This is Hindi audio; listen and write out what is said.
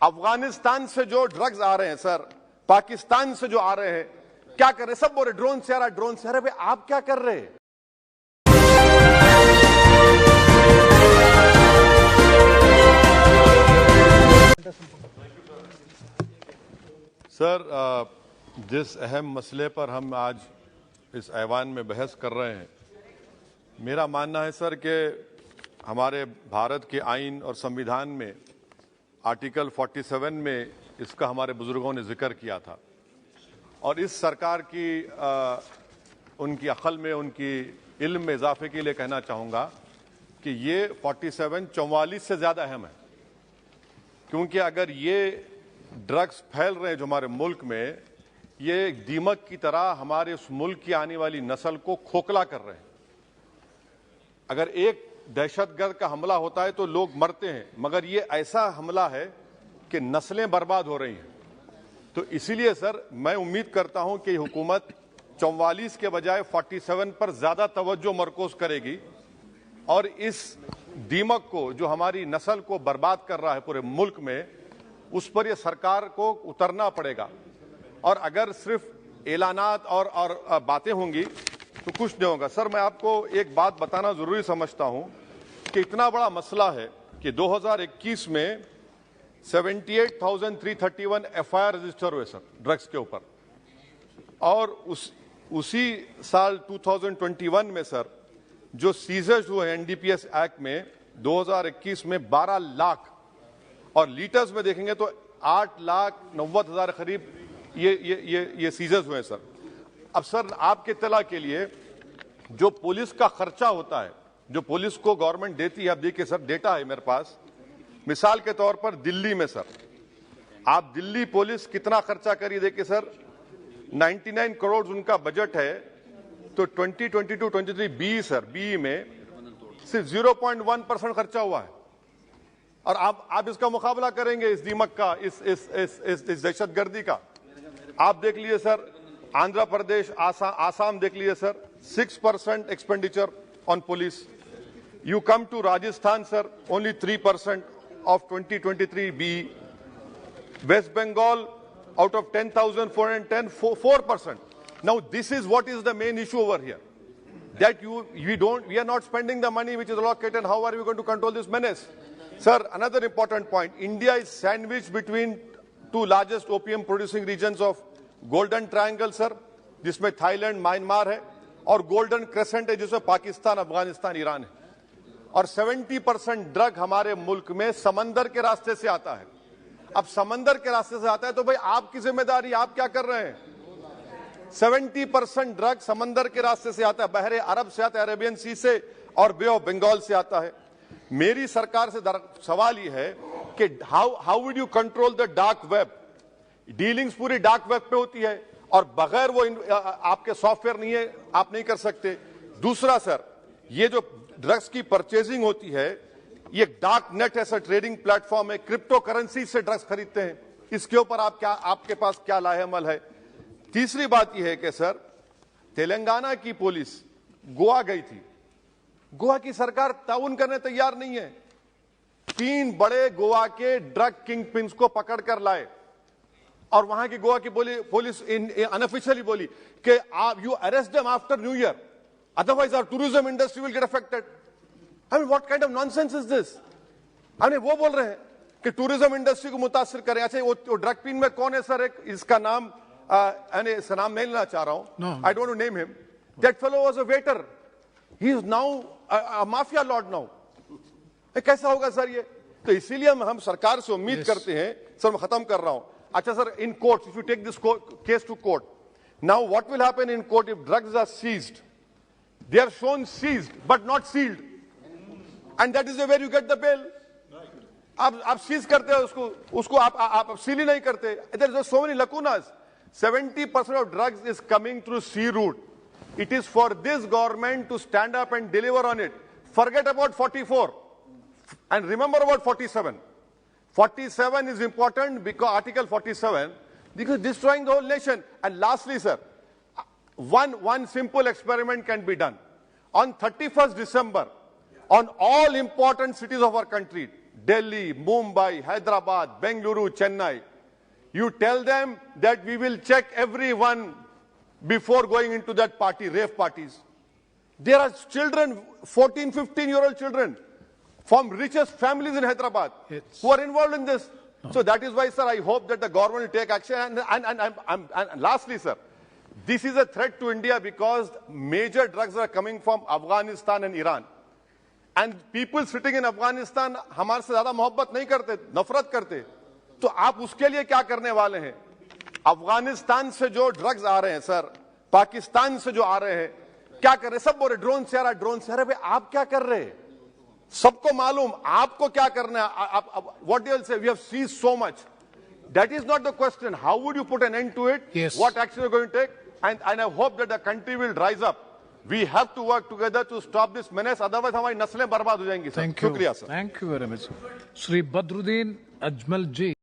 अफगानिस्तान से जो ड्रग्स आ रहे हैं सर, पाकिस्तान से जो आ रहे हैं, क्या कर रहे हैं? सब बोल रहे ड्रोन से आ रहा, ड्रोन से आ रहा है। भाई आप क्या कर रहे हैं? सर, जिस अहम मसले पर हम आज इस ऐवान में बहस कर रहे हैं, मेरा मानना है सर कि हमारे भारत के आइन और संविधान में आर्टिकल 47 में इसका हमारे बुजुर्गों ने जिक्र किया था और इस सरकार की उनकी अक्ल में, उनकी इल्म में इजाफे के लिए कहना चाहूँगा कि ये 47 44 से ज़्यादा अहम है, क्योंकि अगर ये ड्रग्स फैल रहे हैं जो हमारे मुल्क में, ये एक दीमक की तरह हमारे उस मुल्क की आने वाली नस्ल को खोखला कर रहे हैं। अगर एक दहशतगर्द का हमला होता है तो लोग मरते हैं, मगर ये ऐसा हमला है कि नस्लें बर्बाद हो रही हैं। तो इसीलिए सर मैं उम्मीद करता हूं कि हुकूमत 44 के बजाय 47 पर ज्यादा तवज्जो मरकूज करेगी और इस दीमक को जो हमारी नस्ल को बर्बाद कर रहा है पूरे मुल्क में, उस पर यह सरकार को उतरना पड़ेगा। और अगर सिर्फ ऐलानात और बातें होंगी तो कुछ नहीं होगा। सर, मैं आपको एक बात बताना जरूरी समझता हूं कि इतना बड़ा मसला है कि 2021 में 78,331 एफआईआर रजिस्टर हुए सर ड्रग्स के ऊपर, और उसी साल 2021 में सर जो सीजर्स हुए एनडीपीएस एक्ट में 2021 में 12 लाख, और लीटर्स में देखेंगे तो 8,90,000 करीब ये सीजर्स हुए सर। अब सर आपके इत्तला के लिए जो पुलिस का खर्चा होता है, जो पुलिस को गवर्नमेंट देती है, आप देखिए सर डेटा है मेरे पास। मिसाल के तौर पर दिल्ली में सर, आप दिल्ली पुलिस कितना खर्चा करिए, देखिए सर 99 करोड़ उनका बजट है, तो 2022-23 बी सर बी में सिर्फ 0.1% खर्चा हुआ है। और आप इसका मुकाबला करेंगे इस दीमक का, इस दहशतगर्दी का। आप देख लीजिए सर आंध्र प्रदेश, आसाम देख लीजिए sir 6% expenditure on police. You come to Rajasthan sir, only 3% of 2023 B. West Bengal, out of 10,410, 4%. Now this is what is the main issue over here, that we are not spending the money which is allocated. How are we going to control this menace? Sir, another important point, India is sandwiched between two largest opium producing regions of Golden Triangle sir, जिसमें थाईलैंड, म्यांमार है, और गोल्डन क्रेसेंट है जिसमें पाकिस्तान, अफगानिस्तान, ईरान है। और 70% ड्रग हमारे मुल्क में समंदर के रास्ते से आता है। अब समंदर के रास्ते से आता है तो भाई आपकी जिम्मेदारी, आप क्या कर रहे हैं? 70% ड्रग समंदर के रास्ते से आता है, बहरे अरब से आता है, अरेबियन सी से और बे ऑफ बंगाल से आता है। मेरी सरकार से सवाल यह है कि how would you control the dark web? Dealings पूरी डार्क वेब पे होती है और बगैर वो आपके सॉफ्टवेयर नहीं है, आप नहीं कर सकते। दूसरा सर, ये जो ड्रग्स की परचेजिंग होती है, ये डार्क नेट ऐसा ट्रेडिंग प्लेटफॉर्म है, क्रिप्टो करेंसी से ड्रग्स खरीदते हैं। इसके ऊपर आपके पास क्या लाहेअमल है? तीसरी बात यह है कि सर तेलंगाना की पुलिस गोवा गई थी, गोवा की सरकार ताउन करने तैयार नहीं है। 3 बड़े गोवा के ड्रग किंग पिन्स को पकड़कर लाए और वहां की गोवा की पुलिस अनऑफिशियली बोली कि you arrest them after new year, otherwise our tourism industry will get affected. I mean, what kind of nonsense is this? I mean, वो बोल रहे हैं कि टूरिज्म इंडस्ट्री को मुतासिर करें। अच्छा, वो ड्रग पिन में कौन है सर? एक इसका नाम इसका नाम नहीं लेना चाह रहा हूं, I don't want to name him. That fellow was a waiter. He is now a mafia lord now. कैसा होगा सर ये? तो इसीलिए हम सरकार से उम्मीद करते हैं सर, मैं खत्म कर रहा हूं। अच्छा sir, in court, if you take this case to court, now what will happen in court if drugs are seized? They are shown seized but not sealed, and that is where you get the bail. आप सीज करते हो उसको आप सील ही नहीं करते। There are so many lacunas. 70% of drugs is coming through sea route. It is for this government to stand up and deliver on it. Forget about 44 and remember about 47. 47 is important because Article 47, because destroying the whole nation. And lastly, sir, one simple experiment can be done. On 31st December, on all important cities of our country, Delhi, Mumbai, Hyderabad, Bengaluru, Chennai. You tell them that we will check everyone before going into that party, rave parties. There are children, 14, 15-year-old children from richest families in Hyderabad who are involved in this. No. So that is why, sir, I hope that the government will take action. And lastly, sir, this is a threat to India because major drugs are coming from Afghanistan and Iran. And people sitting in Afghanistan हमारे से ज़्यादा मोहब्बत नहीं करते, नफरत करते. तो आप उसके लिए क्या करने वाले हैं? अफगानिस्तान से जो ड्रग्स आ रहे हैं सर, पाकिस्तान से जो आ रहे हैं, क्या कर रहे हैं? सब बोल रहे ड्रोन से आ रहा है, ड्रोन से आ रहा है. भाई आप क्या कर रहे हैं? सबको मालूम आपको क्या करना है. What do you say? We have seized so much. That is not the question. How would you put an end to it? Yes. What action are you going to take? And I hope that the country will rise up. We have to work together to stop this menace. Otherwise, हमारी नस्लें बर्बाद हो जाएंगी. Thank you. शुक्रिया sir. Thank you very much. Shri Badruddin Ajmal ji.